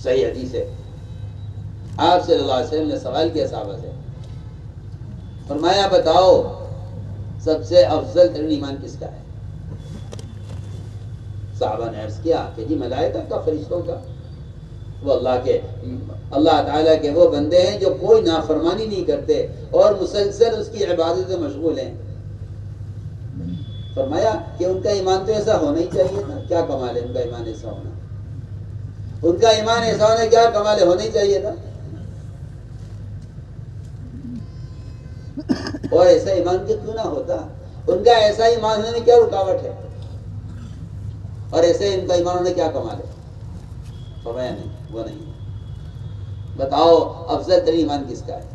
صحیح حدیث ہے، آپ صلی اللہ علیہ وسلم نے سوال کیا صحابہ سے، فرمایا بتاؤ سب سے افضل ترین ایمان کس کا ہے؟ صحابہ نے عرض کیا کہ جی ملائکہ کا، فرشتوں کا، وہ اللہ تعالیٰ کے وہ بندے ہیں جو کوئی نافرمانی نہیں کرتے اور مسلسل اس کی عبادت میں مشغول ہیں۔ فرمایا کہ ان کا ایمان تو ایسا ہونا ہی چاہیے تھا، کیا کمال ہے ان کا ایمان ایسا ہونا، ان کا ایمان ایسا ہونا کیا کمال ہے، ہونا ہی چاہیے تھا۔ اور ایسا ایمان کیوں نہ ہوتا، ان کا ایسا ایمان ہونے میں کیا رکاوٹ ہے، اور ایسے ان کا ایمان ہونے کیا کمال ہے؟ فرمایا نہیں، وہ نہیں ہے۔ بتاؤ افضل ترین ایمان کس کا ہے؟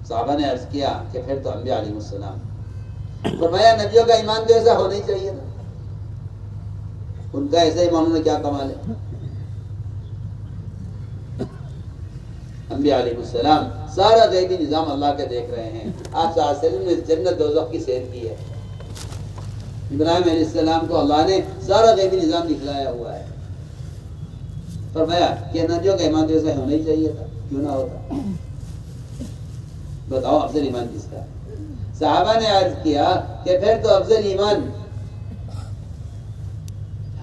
صحابہ نے عرض کیا کہ پھر تو انبیاء علیہ السلام۔ فرمایا نبیوں کا ایمان تو ایسا ہونا ہی چاہیے تھا، ان کا ایسا ایمان ہونے کیا کمال ہے؟ انبیاء علیہ السلام سارا غیبی نظام اللہ کے دیکھ رہے ہیں۔ آپ صلی اللہ علیہ وسلم نے جنت دوزخ کی سیر کی ہے، ابراہیم علیہ السلام کو اللہ نے سارا غیبی نظام دکھلایا ہوا ہے۔ فرمایا کہ نبیوں کا ایمان تو ایسا ہونا ہی چاہیے تھا، کیوں نہ ہوتا؟ بتاؤ افضل ایمان کس کا ہے؟ صحابہ نے عرض کیا کہ پھر تو افضل ایمان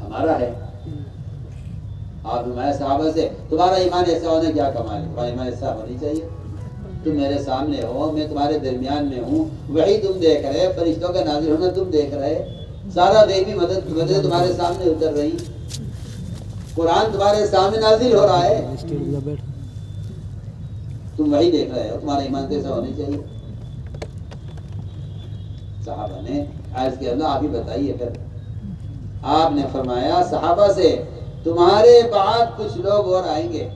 ہمارا ہے۔ آپ ہمارے صحابہ سے تمہارا ایمان ایسا ہونا کیا کمال ہے، تمہارا ایمان ایسا ہونا چاہیے، تم میرے سامنے ہو، میں تمہارے درمیان میں ہوں، وہی تم دیکھ رہے، فرشتوں کا نازل ہونا تم دیکھ رہے، سارا غیبی مدد تمہارے سامنے اتر رہی، قرآن تمہارے سامنے نازل ہو رہا ہے، تم وہی دیکھ رہے ہو، تمہارا ایمان کیسا ہونا چاہیے؟ صحابہ نے عرض کیا اللہ آپ ہی بتائیے۔ پھر آپ نے فرمایا صحابہ سے تمہارے بعد کچھ لوگ اور آئیں گے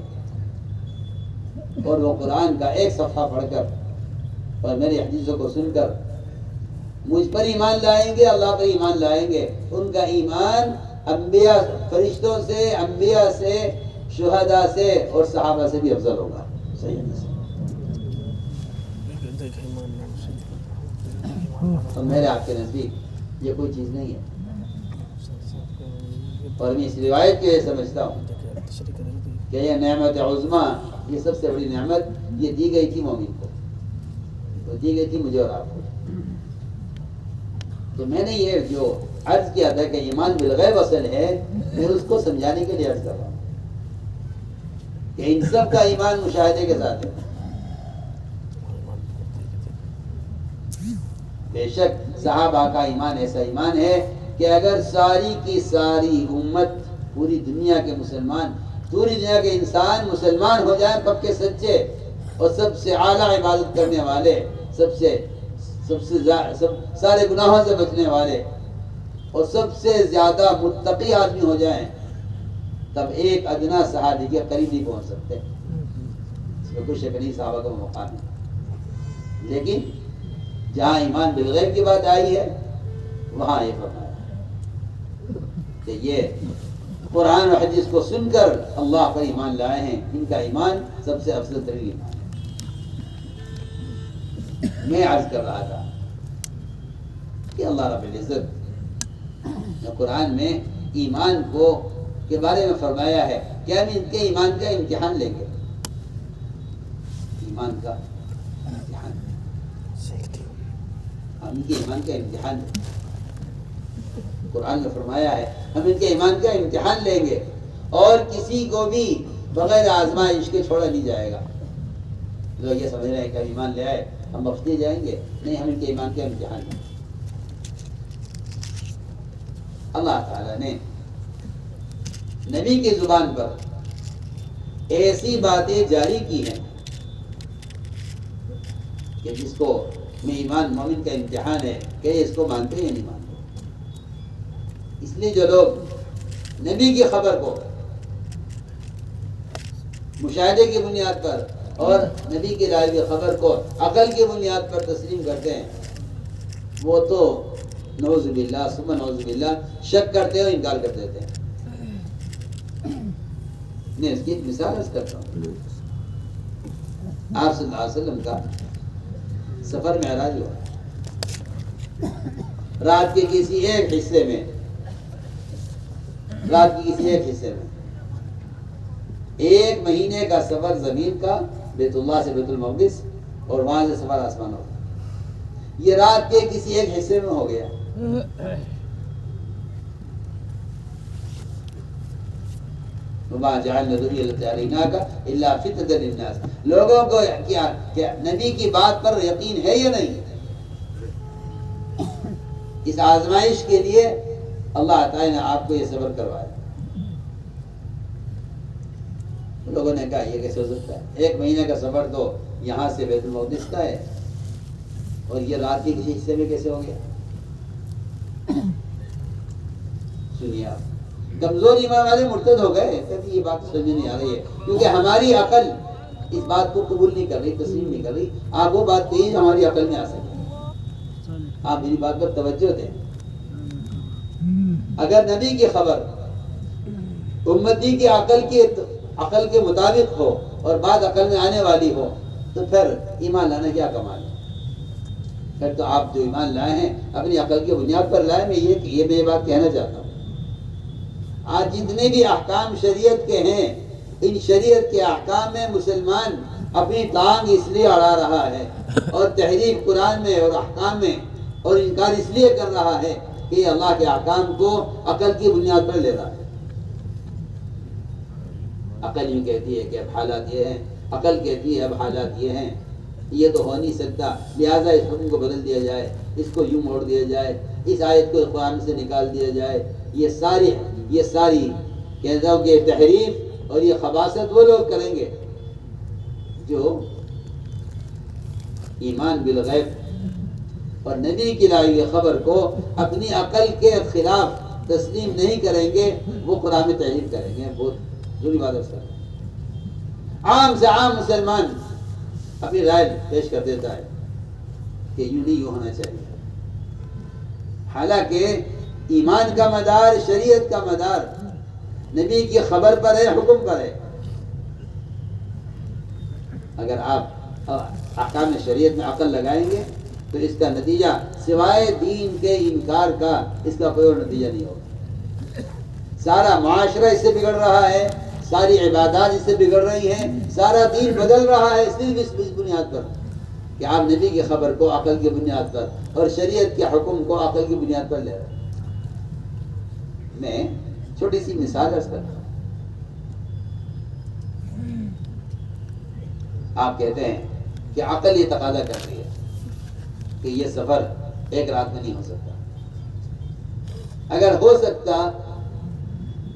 اور وہ قرآن کا ایک صفحہ پڑھ کر اور میری حدیثوں کو سن کر مجھ پر ایمان لائیں گے، اللہ پر ایمان لائیں گے، ان کا ایمان انبیاء، فرشتوں سے، انبیاء سے، شہداء سے اور صحابہ سے بھی افضل ہوگا۔ صحیح ہے۔ تو میرے آپ کے نزدیک یہ کوئی چیز نہیں ہے، اور میں اس روایت کو یہ سمجھتا ہوں کہ یہ نعمت عظمیٰ، یہ سب سے بڑی نعمت یہ دی گئی تھی مومن کو، تو دی گئی تھی مجھے اور آپ کو۔ تو میں نے یہ جو عرض کیا تھا کہ ایمان بالغیب اصل ہے، میں اس کو سمجھانے کے لیے عرض کر رہا ہوں کہ ان سب کا ایمان مشاہدے کے ساتھ ہے۔ بے شک صحابہ کا ایمان ایسا ایمان ہے کہ اگر ساری کی ساری امت، پوری دنیا کے مسلمان، پوری دنیا کے انسان مسلمان ہو جائیں پکے سچے اور سب سے اعلیٰ عبادت کرنے والے، سارے گناہوں سے بچنے والے اور سب سے زیادہ متقی آدمی ہو جائیں، تب ایک ادنا صحابی کے قریب نہیں پہنچ سکتے۔ اس میں کوئی شک نہیں، صحابہ کا مقام ہے، لیکن جہاں ایمان بالغیب کی بات آئی ہے وہاں یہ فرمایا کہ یہ قرآن و حدیث کو سن کر اللہ پر ایمان لائے ہیں، ان کا ایمان سب سے افضل ترین ایمان ہے۔ میں عرض کر رہا تھا کہ اللہ رب العزت نے قرآن میں ایمان کو کے بارے میں فرمایا ہے کہ ہم ان کے ایمان کا امتحان لیں گے، ایمان کا امتحان، ہم ان کے ایمان کا امتحان لیں گے۔ قرآن میں فرمایا ہے ہم ان کے ایمان کا امتحان لیں گے اور کسی کو بھی بغیر آزمائش کے چھوڑا نہیں جائے گا۔ لوگ یہ سمجھ رہے ہیں کہ ایمان لے آئے ہم بخش دیے جائیں گے، نہیں، ہم ان کے ایمان کا امتحان لیں گے۔ اللہ تعالیٰ نے نبی کی زبان پر ایسی باتیں جاری کی ہیں کہ جس کو میں ایمان مومن کا امتحان ہے کہ اس کو مانتے یا نہیں مانتے۔ اس لیے جو لوگ نبی کی خبر کو مشاہدے کی بنیاد پر اور نبی کی رائے کی خبر کو عقل کی بنیاد پر تسلیم کرتے ہیں، وہ تو نعوذ باللہ ثم نعوذ باللہ شک کرتے اور انکار کر دیتے ہیں۔ میں اس کی ایک مثال عرض کرتا ہوں۔ آپ صلی اللہ علیہ وسلم کا سفر معراج ہوا، رات کے کسی ایک حصے میں 1 مہینے کا سفر زمین کا بیت اللہ سے بیت المقدس اور وہاں سے سفر آسمانوں کا، یہ رات کے کسی ایک حصے میں ہو گیا۔ وما جعلنا الذی ارسلناک الا فتنة للناس، لوگوں کو کیا نبی کی بات پر یقین ہے یا نہیں؟ اس آزمائش کے لیے اللہ تعالی نے آپ کو یہ صبر کروایا۔ لوگوں نے کہا یہ کیسے ہو سکتا ہے؟ 1 مہینے کا سفر تو یہاں سے بیت المقدس کا ہے اور یہ رات کے کسی حصے میں کیسے ہو گیا؟ سنیے آپ، کمزور ایمان والے مرتد ہو گئے، کہتے یہ بات سمجھ نہیں آ رہی ہے کیونکہ ہماری عقل اس بات کو قبول نہیں کر رہی، تسلیم نہیں کر رہی۔ آپ وہ بات کہیے جو ہماری عقل میں آ سکے۔ آپ میری بات پر توجہ دیں۔ اگر نبی کی خبر امتی کی عقل کے مطابق ہو اور بات عقل میں آنے والی ہو تو پھر ایمان لانا کیا کمال ہے؟ پھر تو آپ جو ایمان لائے ہیں اپنی عقل کی بنیاد پر لائے۔ میں یہ بات کہنا چاہتا ہوں، آج جتنے بھی احکام شریعت کے ہیں، ان شریعت کے احکام میں مسلمان اپنی ٹانگ اس لیے اڑا رہا ہے اور تحریف قرآن میں اور احکام میں اور انکار اس لیے کر رہا ہے کہ یہ اللہ کے احکام کو عقل کی بنیاد پر لے رہا ہے۔ عقل یوں کہتی ہے کہ اب حالات یہ ہیں، عقل کہتی ہے اب حالات یہ ہیں، یہ تو ہو نہیں سکتا، لہٰذا اس حکم کو بدل دیا جائے، اس کو یوں موڑ دیا جائے، اس آیت کو قرآن سے نکال دیا جائے۔ یہ ساری کہتا ہوں کہ تحریف اور یہ خباثت وہ لوگ کریں گے جو ایمان بالغیب اور نبی کی لائی ہوئی خبر کو اپنی عقل کے خلاف تسلیم نہیں کریں گے، وہ قرآن میں تحریف کریں گے۔ بہت ضروری بات ہے۔ عام سے عام مسلمان اپنی رائے پیش کر دیتا ہے کہ یوں نہیں یوں ہونا چاہیے، حالانکہ ایمان کا مدار، شریعت کا مدار نبی کی خبر پر ہے، حکم پر ہے۔ اگر آپ احکام شریعت میں عقل لگائیں گے تو اس کا نتیجہ سوائے دین کے انکار کا اس کا کوئی اور نتیجہ نہیں ہوگا۔ سارا معاشرہ اس سے بگڑ رہا ہے، ساری عبادات اس سے بگڑ رہی ہیں، سارا دین بدل رہا ہے صرف اس بنیاد پر کہ آپ نبی کی خبر کو عقل کی بنیاد پر اور شریعت کے حکم کو عقل کی بنیاد پر لے رہے ہیں۔ میں چھوٹی سی مثال عرض کرتا ہوں۔ آپ کہتے ہیں کہ عقل یہ تقاضا کرتی ہے کہ یہ سفر 1 رات میں نہیں ہو سکتا، اگر ہو سکتا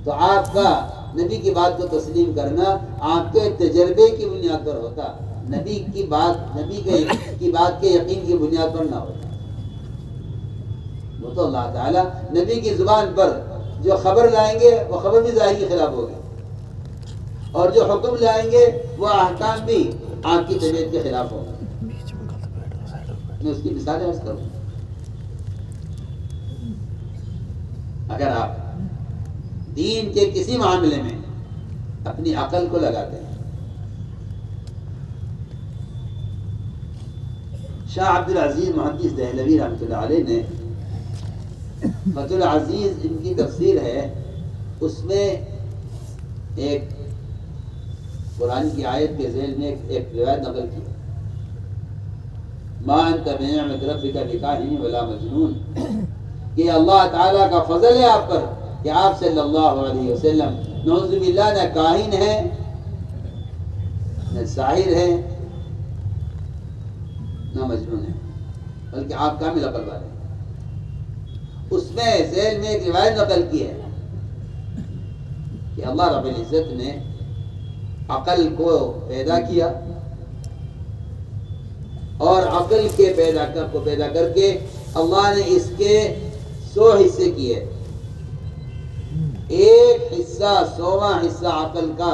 تو آپ کا نبی کی بات کو تسلیم کرنا آپ کے تجربے کی بنیاد پر ہوتا، نبی کی بات کے یقین کی بنیاد پر نہ ہوتا۔ وہ تو اللہ تعالیٰ نبی کی زبان پر جو خبر لائیں گے وہ خبر بھی ظاہر کے خلاف ہوگی، اور جو حکم لائیں گے وہ احکام بھی آپ کی طبیعت کے خلاف ہوگا۔ میں اس کی مثالیں عرض کروں۔ اگر آپ دین کے کسی معاملے میں اپنی عقل کو لگاتے ہیں، شاہ عبد العزیز محدث دہلوی رحمۃ اللہ علیہ نے فتح العزیز ان کی تفسیر ہے، اس میں ایک قرآن کی آیت کے ذیل میں ایک روایت نقل کی، ما انت بنعمت ربک بکاہن ولا مجنون، کہ اللہ تعالیٰ کا فضل ہے آپ پر کہ آپ صلی اللہ علیہ وسلم نعوذ باللہ نہ کاہن ہے، نہ ساحر ہے، نہ مجنون ہے، بلکہ آپ کامل عقل والے ہیں۔ اس میں ذیل میں ایک روایت نقل کی ہے کہ اللہ رب العزت نے عقل کو پیدا کیا اور عقل کے پیدا کر کے اللہ نے اس کے 100 حصے کیے، ایک حصہ 100واں حصہ عقل کا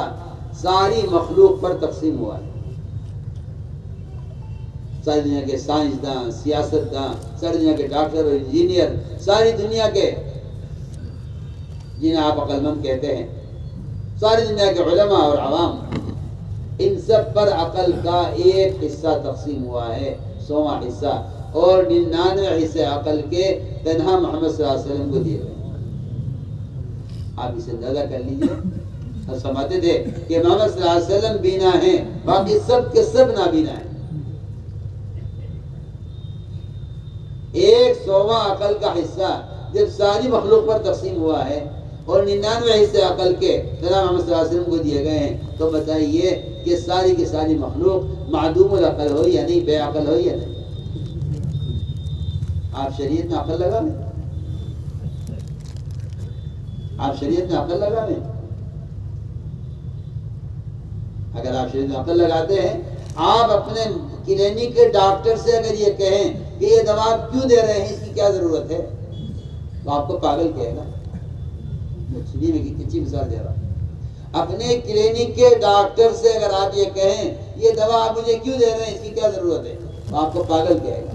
ساری مخلوق پر تقسیم ہوا ہے۔ ساری دنیا کے سائنسداں، سیاستداں، ساری دنیا کے ڈاکٹر اور انجینئر، ساری دنیا کے جنہیں آپ عقل مند کہتے ہیں، ساری دنیا کے علماء اور عوام، ان سب پر عقل کا ایک حصہ تقسیم ہوا ہے، 100واں حصہ، اور 99 حصے عقل کے تنہا محمد صلی اللہ علیہ وسلم کو دیے گئے۔ آپ اسے اندازہ کر لیجئے سمجھتے تھے کہ محمد صلی اللہ علیہ وسلم بینا ہیں، باقی سب کے سب نابینا ہیں۔ 100واں عقل کا حصہ جب ساری مخلوق پر تقسیم ہوا ہے اور 99 حصے عقل کے جناب محمد صلی اللہ علیہ وسلم کو دیے گئے ہیں، تو بتائیے کہ ساری کی ساری مخلوق معدوم العقل ہو یا نہیں، بے عقل ہو یا نہیں؟ آپ شریعت میں عقل لگا لیں، آپ شریعت میں عقل لگا لیں۔ اگر آپ شریعت میں عقل لگاتے ہیں، آپ اپنے کلینک کے ڈاکٹر سے اگر یہ کہیں کہ یہ دوا آپ کیوں دے رہے ہیں، اس کی کیا ضرورت ہے، تو آپ کو پاگل کہے گا۔ میں کچھ مثال دے رہا ہوں، اپنے کلینک کے ڈاکٹر سے اگر آپ یہ کہیں یہ دوا آپ مجھے کیوں دے رہے ہیں، اس کی کیا ضرورت ہے، تو آپ کو پاگل کہے گا۔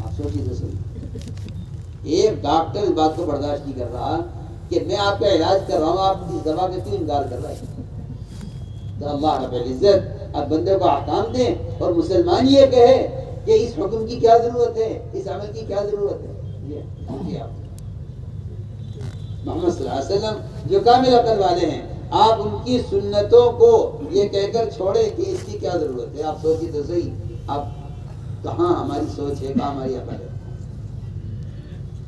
آپ سوچیے تو صحیح، ایک ڈاکٹر اس بات کو برداشت نہیں کر رہا کہ میں آپ کا علاج کر رہا ہوں، آپ اس دوا کا کیوں انکار کر رہا ہے؟ تو اللہ رب العزت اب بندے کو احکام دیں اور مسلمان یہ کہے کہ اس حکم کی کیا ضرورت ہے، اس عمل کی کیا ضرورت ہے۔ یہ آپ محمد صلی اللہ علیہ وسلم جو کامل عقل والے ہیں، آپ ان کی سنتوں کو یہ کہہ کر چھوڑیں کہ اس کی کیا ضرورت ہے۔ آپ سوچیے تو صحیح، اب کہاں ہماری سوچ ہے، کہاں ہماری عقل ہے؟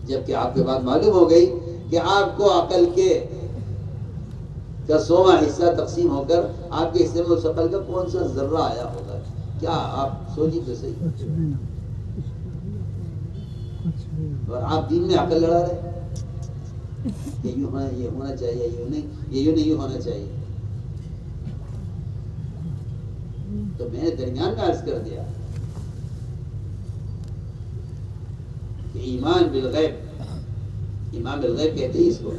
جبکہ آپ کے بعد معلوم ہو گئی کہ آپ کو عقل کے کا 100واں حصہ تقسیم ہو کر آپ کے حصے میں اس عقل کا کون سا ذرہ آیا ہوگا۔ کیا آپ سوچیے تو صحیح، اور آپ دین میں عقل لڑا رہے کہ یوں ہونا، یہ ہونا چاہیے، یوں نہیں، یہ یوں نہیں ہونا چاہیے۔ تو میں نے درمیان میں عرض کر دیا کہ ایمان بالغیب، ایمان بالغیب کہتے ہیں اس کو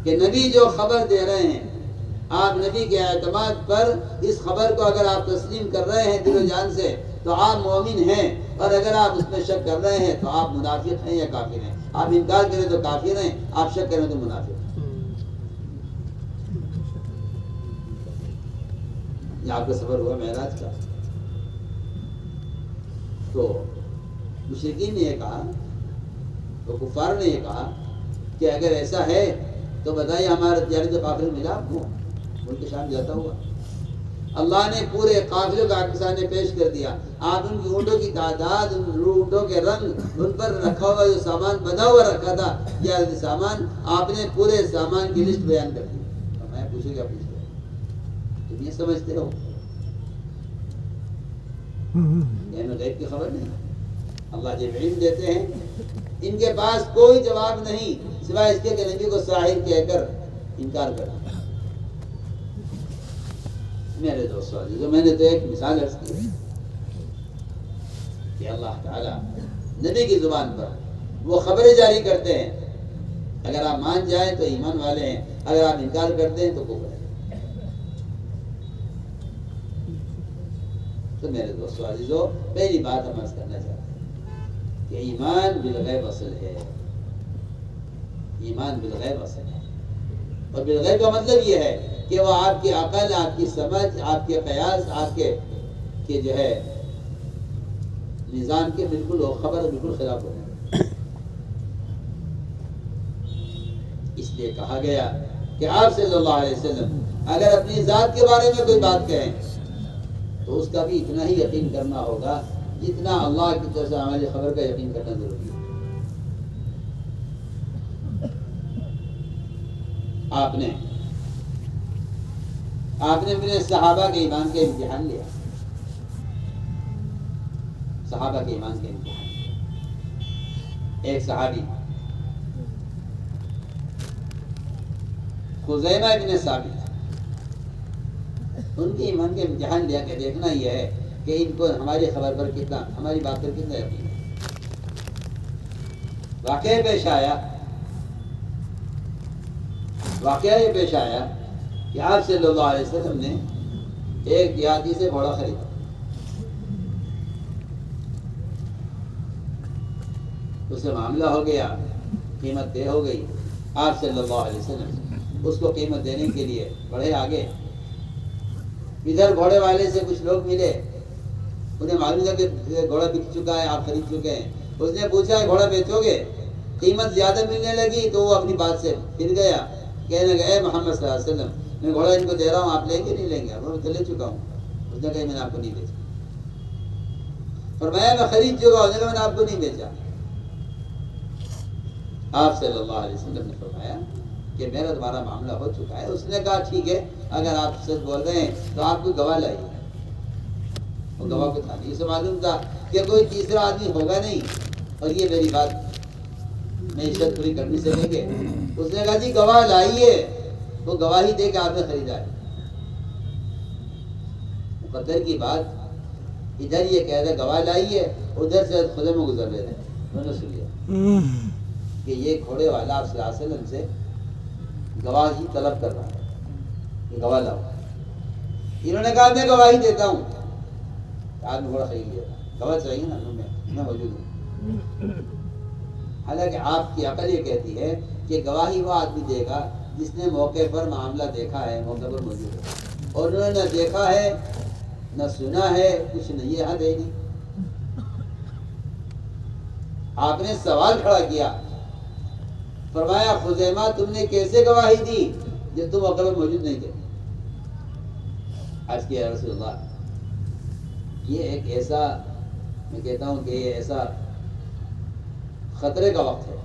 کہ نبی جو خبر دے رہے ہیں، آپ نبی کے اعتماد پر اس خبر کو اگر آپ تسلیم کر رہے ہیں دل و جان سے تو آپ مومن ہیں، اور اگر آپ اس میں شک کر رہے ہیں تو آپ منافق ہیں یا کافر ہیں۔ آپ انکار کریں تو کافر ہیں، آپ شک کریں تو منافق ہیں۔ یہ آپ کا سفر ہوا معراج کا۔ تو مشرکین نے یہ کہا، تو کفار نے یہ کہا کہ اگر ایسا ہے تو بتائیے ہمارا تجارت قافلہ ملا آپ کو، ملک شام جاتا ہوا؟ اللہ نے پورے قافلے کو آپ کے سامنے پیش کر دیا۔ آپ ان کی اونٹوں کی تعداد، ان اونٹوں کے رنگ، ان پر رکھا ہوا جو سامان بنا ہوا رکھا تھا یا سامان، آپ نے پورے سامان کی لسٹ بیان کر دی۔ میں پوچھوں گا، پوچھ رہے تم یہ سمجھتے ہو یہ غیب کی خبر نہیں؟ اللہ جب علم دیتے ہیں ان کے پاس کوئی جواب نہیں سوائے اس کے کہ نبی کو ساحر کہہ کر انکار کرنا۔ میرے دوستو عزیزو، میں نے تو ایک مثال عرض کی ہے کہ اللہ تعالیٰ نبی کی زبان پر وہ خبریں جاری کرتے ہیں، اگر آپ مان جائیں تو ایمان والے ہیں، اگر آپ انکار کرتے ہیں تو کفر ہے۔ تو میرے دوستو عزیزو، پہلی بات ہم عرض کرنا چاہتے ہیں کہ ایمان بالغیب اصل ہے، ایمان بالغیب اصل ہے۔ اور بالغیب کا مطلب یہ ہے کہ وہ آپ کی عقل، آپ کی سمجھ، آپ کے قیاس، آپ کے جو ہے نظام کے بالکل خبر بالکل خلاف ہو جائے۔ اس لیے کہا گیا کہ آپ صلی اللہ علیہ وسلم اگر اپنی ذات کے بارے میں کوئی بات کہیں تو اس کا بھی اتنا ہی یقین کرنا ہوگا جتنا اللہ کی طرف سے ہماری خبر کا یقین کرنا ضروری ہے۔ آپ نے اپنے صحابہ کے ایمان کے امتحان لیا، صحابہ کے ایمان کے امتحان۔ ایک صحابی خزیمہ بن ثابت، ان کے ایمان کے امتحان لیا کہ دیکھنا یہ ہے کہ ان کو ہماری خبر پر کتنا، ہماری بات پر کتنا یقین ہے۔ واقعہ یہ پیش آیا کہ آپ صلی اللہ علیہ وسلم نے ایک دیہاتی سے گھوڑا خریدا، اس سے معاملہ ہو گیا، قیمت طے ہو گئی۔ آپ صلی اللہ علیہ وسلم اس کو قیمت دینے کے لیے بڑھے آگے۔ ادھر گھوڑے والے سے کچھ لوگ ملے، انہیں معلوم تھا کہ گھوڑا بک چکا ہے، آپ خرید چکے ہیں۔ اس نے پوچھا گھوڑا بیچو گے؟ قیمت زیادہ ملنے لگی تو وہ اپنی بات سے پھر گیا، کہنے لگا اے محمد صلی اللہ علیہ وسلم میں گھوڑا ان کو دے رہا ہوں، آپ لیں گے نہیں لیں گے؟ میں تو لے چکا ہوں۔ اس نے کہا میں نے آپ کو نہیں بیچا۔ فرمایا میں خرید چکا ہوں، میں نے آپ کو نہیں بیچا۔ آپ صلی اللہ علیہ وسلم نے فرمایا کہ میرا تمہارا معاملہ ہو چکا ہے۔ اس نے کہا ٹھیک ہے، اگر آپ سچ بول رہے ہیں تو آپ کوئی گواہ لائیے۔ وہ گواہ کو تھا نہیں، اسے معلوم تھا کہ کوئی تیسرا آدمی ہوگا نہیں اور یہ میری بات میں عزت پوری کرنی سے لے کے۔ اس نے کہا جی گواہ لائیے، وہ گواہی دے کے آپ نے خریدا ہے۔ مقدر کی بات، ادھر یہ کہہ رہے گواہ لائیے، ادھر سے خزے میں گزر رہے تھے، انہوں نے سن لیا کہ یہ گھوڑے والا آپ صلی اللہ علیہ وسلم سے گواہی طلب کر رہا ہے کہ گواہ لاؤ۔ انہوں نے کہا میں گواہی دیتا ہوں۔ آدمی گھوڑا خرید لیا، گواہ چاہیے نا، میں موجود ہوں۔ حالانکہ آپ کی عقل یہ کہتی ہے کہ گواہی وہ آدمی دے گا جس نے موقع پر معاملہ دیکھا ہے، موقع پر موجود ہے، اور انہوں نے نہ دیکھا ہے نہ سنا ہے، کچھ نہیں، یہ حد ہے نہیں۔ آپ نے سوال کھڑا کیا، فرمایا خزیمہ تم نے کیسے گواہی دی جب تم موقع پر موجود نہیں تھے؟ عرض کیا رسول اللہ یہ ایک ایسا، میں کہتا ہوں کہ یہ ایسا خطرے کا وقت ہے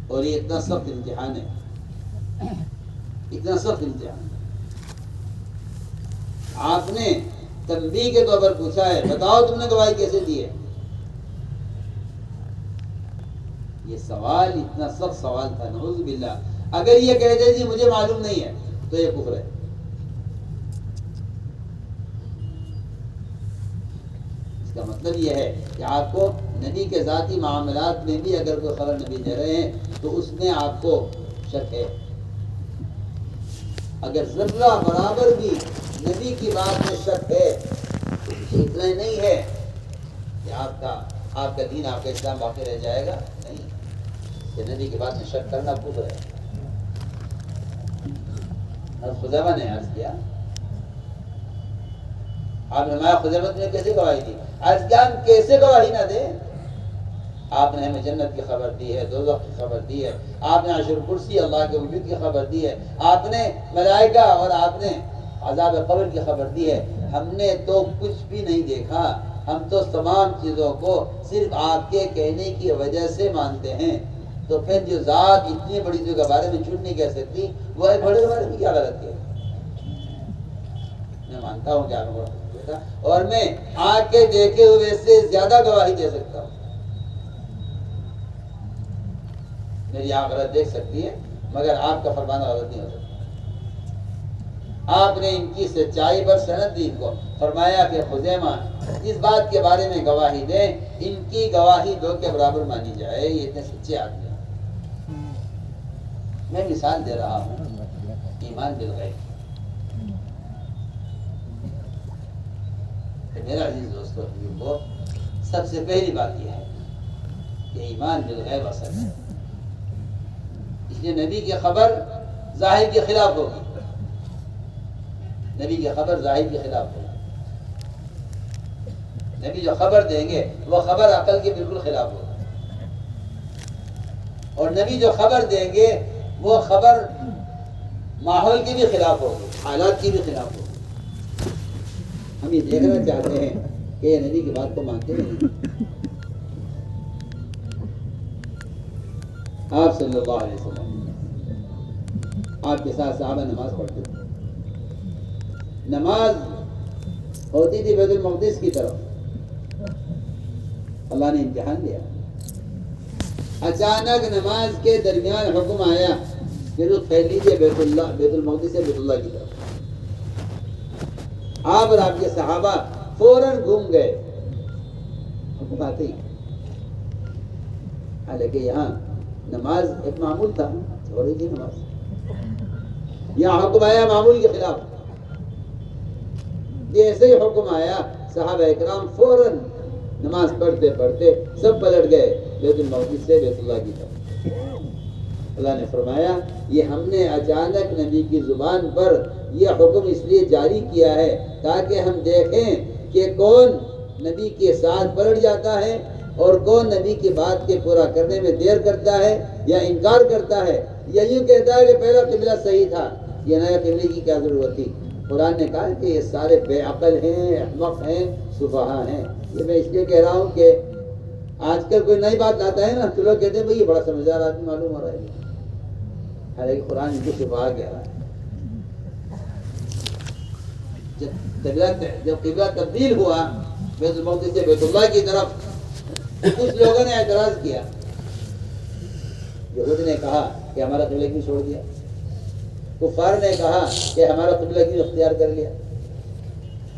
اور یہ اتنا سخت امتحان ہے، اتنا سخت امتحان ہے۔ آپ نے تنبیہ کے طور پر پوچھا ہے بتاؤ تم نے گواہی کیسے دی ہے؟ یہ سوال اتنا سخت سوال تھا، نعوذ باللہ۔ اگر یہ کہہ دے جی مجھے معلوم نہیں ہے تو یہ کفر ہے۔ اس کا مطلب یہ ہے کہ آپ کو نبی کے ذاتی معاملات میں بھی اگر کوئی خبر نبی دے رہے ہیں تو اس میں آپ کو شک ہے۔ اگر ذرہ برابر بھی نبی کی بات میں شک ہے تو اتنا ہی نہیں ہے کہ آپ کا دین، آپ کا اسلام باقی رہ جائے گا، نہیں، کہ نبی کی بات میں شک کرنا کفر ہے۔ خزیمہ نے عرض کیا، آپ نے مایا خزیمہ نے کیسے گواہی دی؟ عرض کیا ہم کیسے گواہی نہ دیں؟ آپ نے ہمیں جنت کی خبر دی ہے، دوزخ کی خبر دی ہے، آپ نے عرش کرسی اللہ کے وجود کی خبر دی ہے، آپ نے ملائکہ اور آپ نے عذاب قبر کی خبر دی ہے۔ ہم نے تو کچھ بھی نہیں دیکھا، ہم تو تمام چیزوں کو صرف آپ کے کہنے کی وجہ سے مانتے ہیں۔ تو پھر جو ذات اتنی بڑی چیزوں کے بارے میں جھوٹ نہیں کہہ سکتی، وہ ہے بڑے کے بارے میں کیا غلط ہے؟ میں مانتا ہوں کہ آپ نے دیکھا اور میں آنکھ کے دیکھے ہوئے سے زیادہ گواہی دے سکتا ہوں۔ میری آنکھ غلط دیکھ سکتی ہے مگر آپ کا فرمانا غلط نہیں ہو سکتا۔ آپ نے ان کی سچائی پر سند دی، ان کو فرمایا کہ خزیمہ اس بات کے بارے میں گواہی دیں، ان کی گواہی دو کے برابر مانی جائے، یہ اتنے سچے آدمی ہیں۔ میں مثال دے رہا ہوں ایمان بالغیب۔ میرا عزیز دوستو حبیبو، سب سے پہلی بات یہ ہے کہ ایمان بالغیب اصل ہے۔ اس لیے نبی کی خبر ظاہر کے خلاف ہوگی، نبی کی خبر ظاہر کے خلاف ہوگی۔ نبی جو خبر دیں گے وہ خبر عقل کے بالکل خلاف ہوگی، اور نبی جو خبر دیں گے وہ خبر ماحول کے بھی خلاف ہوگی، حالات کی بھی خلاف ہوگی۔ ہم یہ دیکھنا چاہتے ہیں کہ یہ نبی کی بات کو مانتے نہیں۔ آپ صلی اللہ علیہ وسلم آپ کے ساتھ صحابہ نماز پڑھتے تھے، نماز ہوتی تھی بیت المقدس کی طرف۔ اللہ نے امتحان لیا، اچانک نماز کے درمیان حکم آیا کہ رخ پھیر لیجیے بیت المقدس سے بیت اللہ کی طرف۔ آپ اور آپ کے صحابہ فوراً گھوم گئے، حکم آتے ہی۔ حالانکہ یہاں نماز ایک معمول تھا، ہو رہی تھی نماز، یہاں حکم آیا معمول کے خلاف۔ جیسے ہی حکم آیا صحابہ اکرام فوراً نماز پڑھتے پڑھتے سب پلٹ گئے بیت المقدس سے بیت اللہ کی طرف۔ اللہ نے فرمایا یہ ہم نے اچانک نبی کی زبان پر یہ حکم اس لیے جاری کیا ہے تاکہ ہم دیکھیں کہ کون نبی کے ساتھ پلٹ جاتا ہے اور کون نبی کی بات کے پورا کرنے میں دیر کرتا ہے یا انکار کرتا ہے یا یوں کہتا ہے کہ پہلا قبلہ صحیح تھا، یہ نیا قبلے کی کیا ضرورت تھی؟ قرآن نے کہا کہ یہ سارے بے عقل ہیں، احمق ہیں، سفہا ہیں۔ یہ میں اس لیے کہہ رہا ہوں کہ آج کل کوئی نئی بات لاتا ہے نا تو لوگ کہتے ہیں بھئی یہ بڑا سمجھدار آدمی معلوم ہو رہا ہے، حالانکہ قرآن ان کو سفہا کہہ رہا ہے۔ جب قبلہ تبدیل ہوا بیت المقدس سے بیت اللہ کی طرف، کچھ لوگوں نے اعتراض کیا، یہود نے کہا کہ ہمارا قبلہ کیوں چھوڑ دیا، کفار نے کہا کہ ہمارا قبلہ کیوں اختیار کر لیا،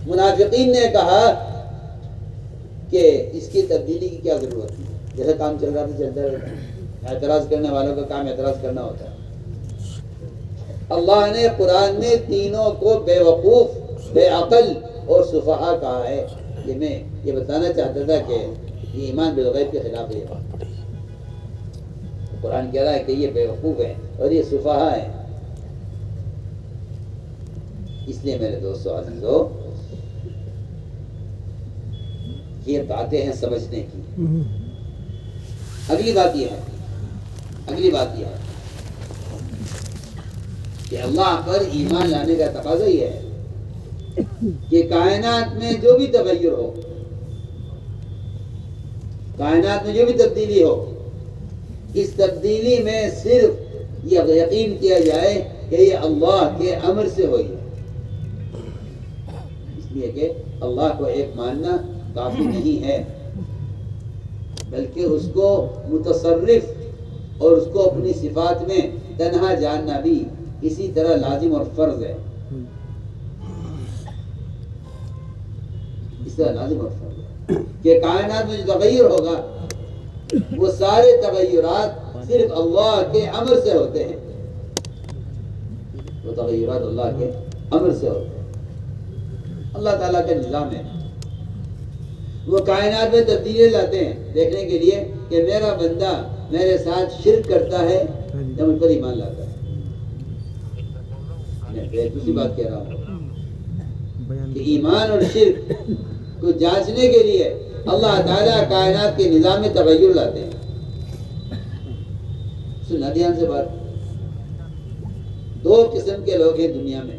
منافقین نے کہا کہ اس کی تبدیلی کی کیا ضرورت ہے، جیسا کام چل رہا تھا چلتا رہتا ہے، اعتراض کرنے والوں کا کام اعتراض کرنا ہوتا ہے۔ اللہ نے قرآن میں تینوں کو بے وقوف، بے عقل اور سفہا کہا ہے۔ یہ میں یہ بتانا چاہتا تھا کہ یہ ایمان بالغیب کے خلاف ہے۔ قرآن کہہ رہا ہے کہ یہ بے وقوف ہے اور یہ سفہا ہے۔ اس لیے میرے دوستو عزیزو، یہ باتیں ہیں سمجھنے کی۔ اگلی بات یہ ہے کہ اللہ پر ایمان لانے کا تقاضا یہ ہے کہ کائنات میں جو بھی تغیر ہو، کائنات میں جو بھی تبدیلی ہو، اس تبدیلی میں صرف یہ یقین کیا جائے کہ یہ اللہ کے امر سے ہوئی ہے۔ اس لیے کہ اللہ کو ایک ماننا کافی نہیں ہے، بلکہ اس کو متصرف اور اس کو اپنی صفات میں تنہا جاننا بھی اسی طرح لازم اور فرض ہے۔ اس طرح لازم اور فرض ہے کہ کائنات میں جو تغیر ہوگا وہ سارے تغیرات صرف اللہ کے امر سے ہوتے ہیں، وہ تغیرات اللہ کے امر سے ہوتے ہیں۔ اللہ تعالیٰ کا نظام ہے، وہ کائنات میں تبدیلی لاتے ہیں دیکھنے کے لیے کہ میرا بندہ میرے ساتھ شرک کرتا ہے یا مجھ پر ایمان لاتا ہے۔ میں دوسری بات کہہ رہا ہوں کہ ایمان اور شرک کو جانچنے کے لیے اللہ تعالیٰ کائنات کے نظام میں تغیر لاتے ہیں۔ سننا دھیان سے بات، دو قسم کے لوگ ہیں دنیا میں۔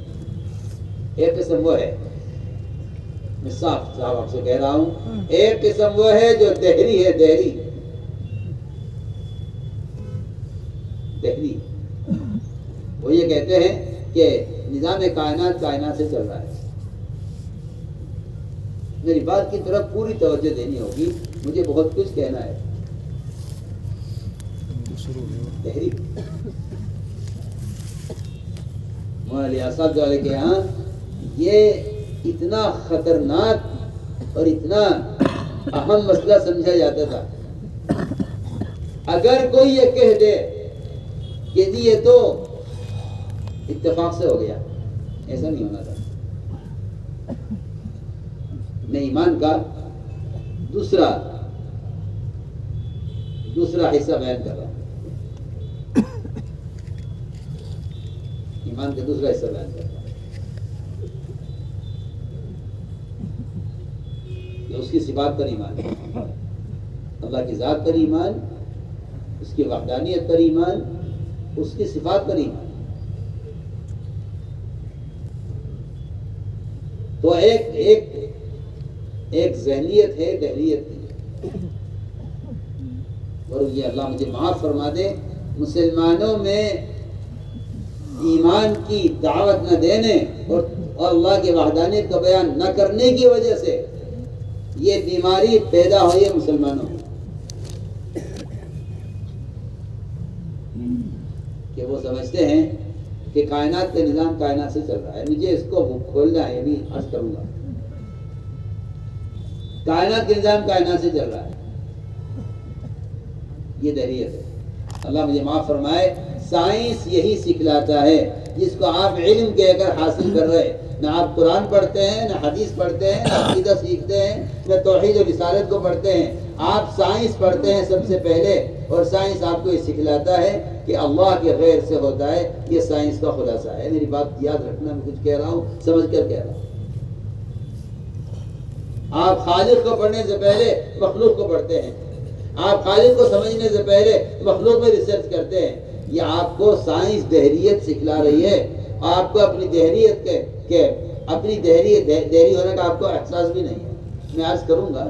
ایک قسم وہ ہے، میں صاف آپ سے کہہ رہا ہوں، ایک قسم وہ ہے جو دہری ہے، دہری وہ یہ کہتے ہیں کہ نظام کائنات سے چل رہا ہے۔ میری بات کی طرف پوری توجہ دینی ہوگی، مجھے بہت کچھ کہنا ہے۔ تحریک مولانا صاحب والے کے یہاں یہ اتنا خطرناک اور اتنا اہم مسئلہ سمجھا جاتا تھا، اگر کوئی یہ کہہ دے کہ جی یہ تو اتفاق سے ہو گیا، ایسا نہیں ہونا تھا۔ میں ایمان کا دوسرا حصہ بیان کر رہا ہوں، ایمان کا دوسرا حصہ بیان کر رہا ہوں کہ اس کی صفات پر ایمان، اللہ کی ذات پر ایمان، اس کی وحدانیت پر ایمان، اس کی صفات پر ایمان۔ تو ایک ذہنیت ہے، دہریت ہے، اور یہ اللہ مجھے معاف فرما دے، مسلمانوں میں ایمان کی دعوت نہ دینے اور اللہ کی وحدانیت کا بیان نہ کرنے کی وجہ سے یہ بیماری پیدا ہوئی ہے مسلمانوں میں، کہ وہ سمجھتے ہیں کہ کائنات کا نظام کائنات سے چل رہا ہے۔ مجھے اس کو کھولنا ہے، بھی عرض کروں گا، کائنات کا نظام کائنات سے چل رہا ہے، یہ دہریت ہے۔ اللہ مجھے معاف فرمائے، سائنس یہی سکھلاتا ہے جس کو آپ علم کہہ کر حاصل کر رہے، نہ آپ قرآن پڑھتے ہیں، نہ حدیث پڑھتے ہیں، نہ عقیدہ سیکھتے ہیں، نہ توحید و رسالت کو پڑھتے ہیں، آپ سائنس پڑھتے ہیں سب سے پہلے، اور سائنس آپ کو یہ سکھلاتا ہے کہ اللہ کے غیر سے ہوتا ہے۔ یہ سائنس کا خلاصہ ہے۔ میری بات یاد رکھنا، میں کچھ کہہ رہا ہوں سمجھ کر کہہ رہا ہوں۔ آپ خالق کو پڑھنے سے پہلے مخلوق کو پڑھتے ہیں، آپ خالق کو سمجھنے سے پہلے مخلوق میں ریسرچ کرتے ہیں. یہ آپ کو سائنس دہریت سکھلا رہی ہے. آپ کو اپنی دہریت کے اپنی دہری ہونے کا آپ کو احساس بھی نہیں ہے. میں عرض کروں گا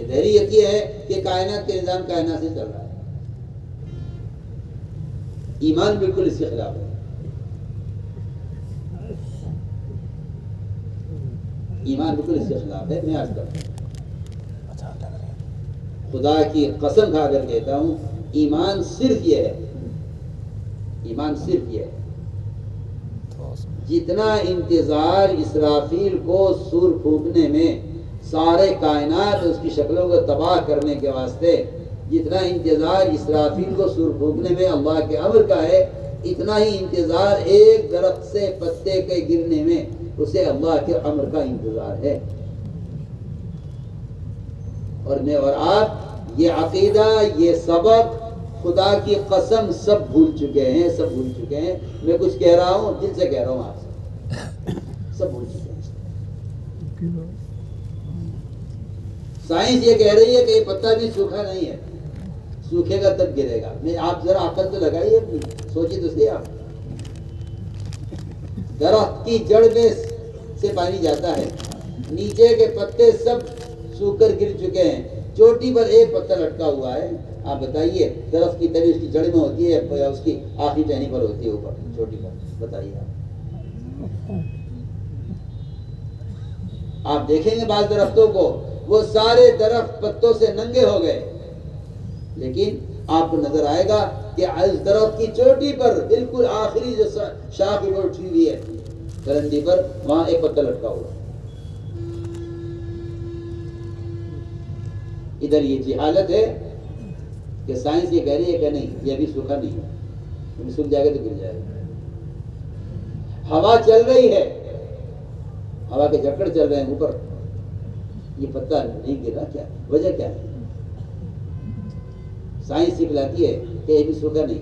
دہریت یہ ہے کہ کائنات کے نظام کائنات سے چل رہا ہے. ایمان بالکل اس کے خلاف ہے. ایمان بالکل اس کے خلاف ہے. میں عرض کرتا ہوں خدا کی قسم کھا کر کہتا ہوں ایمان صرف یہ ہے جتنا انتظار اسرافیل کو سور پھونکنے میں سارے کائنات اس کی شکلوں کو تباہ کرنے کے واسطے جتنا انتظار اسرافیل کو سور پھونکنے میں اللہ کے امر کا ہے اتنا ہی انتظار ایک درخت سے پتے کے گرنے میں اسے اللہ کے امر کا انتظار ہے. اور میں اور آپ یہ عقیدہ یہ سبق خدا کی قسم سب بھول چکے ہیں. میں کچھ کہہ رہا ہوں دل سے کہہ رہا ہوں آپ سے سب بھول چکے ہیں. سائنس یہ کہہ رہی ہے کہ یہ پتا بھی سوکھا نہیں ہے, سوکھے گا تب گرے گا. میں آپ ذرا عقل تو لگائیے اپنی, سوچیے تو صحیح. آپ درخت کی جڑ میں سے پانی جاتا ہے, نیچے کے پتے سب سوکھ کر گر چکے ہیں, چوٹی پر ایک پتا لٹکا ہوا ہے. آپ بتائیے درخت کی تری اس کی جڑ میں ہوتی ہے یا اس کی آخری ٹہنی پر ہوتی ہے اوپر چوٹی پر؟ بتائیے آپ دیکھیں گے بعض درختوں کو وہ سارے درخت پتوں سے ننگے ہو گئے, لیکن آپ کو نظر آئے گا کہ اس درخت کی چوٹی پر بالکل آخری جو شاخ اٹھی ہوئی ہے درندی پر وہاں ایک پتا لٹکا ہوا. ادھر یہ جہالت ہے کہ سائنس یہ کہہ رہی ہے کہ نہیں یہ ابھی سوکھا نہیں ہے, ابھی سوکھ جائے گا تو گر جائے گا. ہوا چل رہی ہے, ہوا کے جھکڑ چل رہے ہیں اوپر, یہ پتا نہیں گرا, کیا وجہ کیا ہے؟ سائنس سکھلاتی ہے کہ یہ بھی سوکھا نہیں.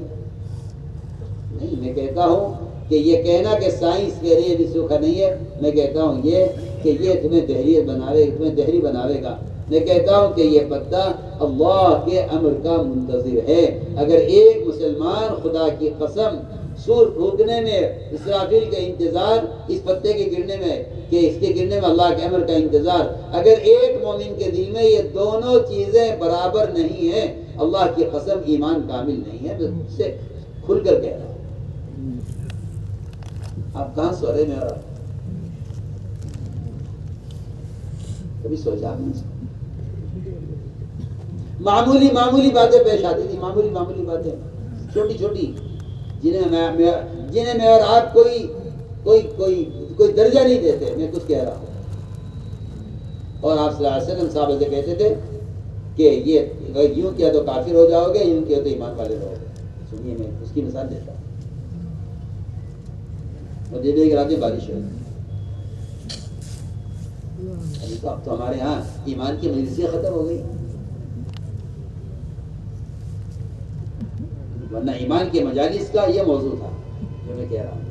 میں کہتا ہوں کہ یہ کہنا کہ سائنس کہہ رہی ہے ابھی سوکھا نہیں ہے, میں کہتا ہوں یہ کہ یہ تمہیں دہری بناوے گا. میں کہتا ہوں کہ یہ پتا اللہ کے امر کا منتظر ہے. اگر ایک مسلمان خدا کی قسم سور پھونکنے میں اسرافیل کا انتظار, اس پتے کے گرنے میں کہ اس کے گرنے میں اللہ کے امر کا انتظار, اگر ایک مومن کے دل میں یہ دونوں چیزیں برابر نہیں ہیں, اللہ کی قسم ایمان کامل نہیں ہے. میں سے کھل کر کہہ رہا ہوں. آپ کہاں سو رہے میں اور کبھی سوچا نہیں؟ معمولی باتیں پیش آتی تھی, معمولی باتیں چھوٹی چھوٹی جنہیں میں اور آپ کوئی درجہ نہیں دیتے. میں کچھ کہہ رہا ہوں اور آپ صلی اللہ علیہ وسلم صحابہ سے کہتے تھے کہ یہ یوں کیا تو کافر ہو جاؤ گے, یوں کیا تو ایمان والے رہو گے. سنیے میں اس کی مثال دیتا ہوں. اور دے کہ رات میں بارش ہوئی, اب تو ہمارے ہاں ایمان کی مجلسیں ختم ہو گئی, ورنہ ایمان کے مجالس کا یہ موضوع تھا جو میں کہہ رہا ہوں.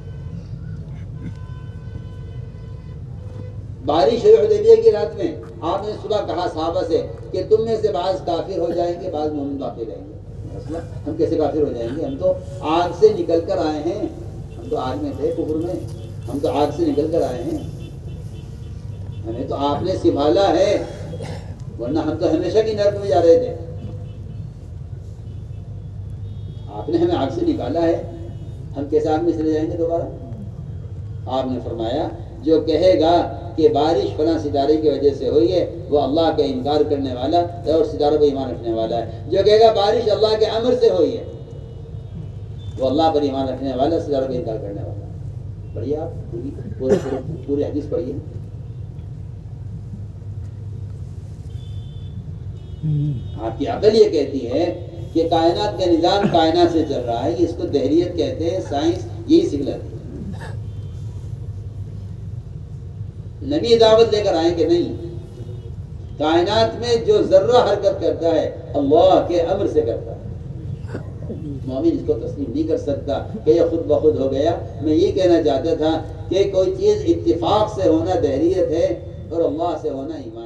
بارش ہوئی حدیبیہ کی رات میں, آپ نے صبح کہا صحابہ سے کہ تم میں سے بعض کافر ہو جائیں گے, بعض مومن باقی رہیں گے. ہم کیسے کافر ہو جائیں گے؟ ہم تو آگ سے نکل کر آئے ہیں, ہم تو آگ میں تھے کفر میں, ہم تو آگ سے نکل کر آئے ہیں, ہمیں تو آپ نے سنبھالا ہے, ورنہ ہم تو ہمیشہ کی نرک میں جا رہے تھے. آپ نے ہمیں آگ سے نکالا ہے, ہم کیسے آگ میں چلے جائیں گے دوبارہ؟ آپ نے فرمایا جو کہے گا کہ بارش فلاں ستارے کی وجہ سے ہوئی ہے وہ اللہ کا انکار کرنے والا اور ستاروں پر ایمان رکھنے والا ہے. جو کہے گا بارش اللہ کے امر سے ہوئی ہے وہ اللہ پر ایمان رکھنے والا, ستاروں کا انکار کرنے والا. پڑھیے آپ پوری حدیث پڑھیے. آپ کی عقل یہ کہتی ہے کہ کائنات کا نظام کائنات سے چل رہا ہے, اس کو دہریت کہتے ہیں, سائنس یہی سکھلاتی ہے. نبی دعوت لے کر آئیں کہ نہیں, کائنات میں جو ذرہ حرکت کرتا ہے اللہ کے امر سے کرتا ہے. مومن اس کو تسلیم نہیں کر سکتا کہ یہ خود بخود ہو گیا۔ میں یہ کہنا چاہتا تھا کہ کوئی چیز اتفاق سے ہونا دہریت ہے اور اللہ سے ہونا ایمان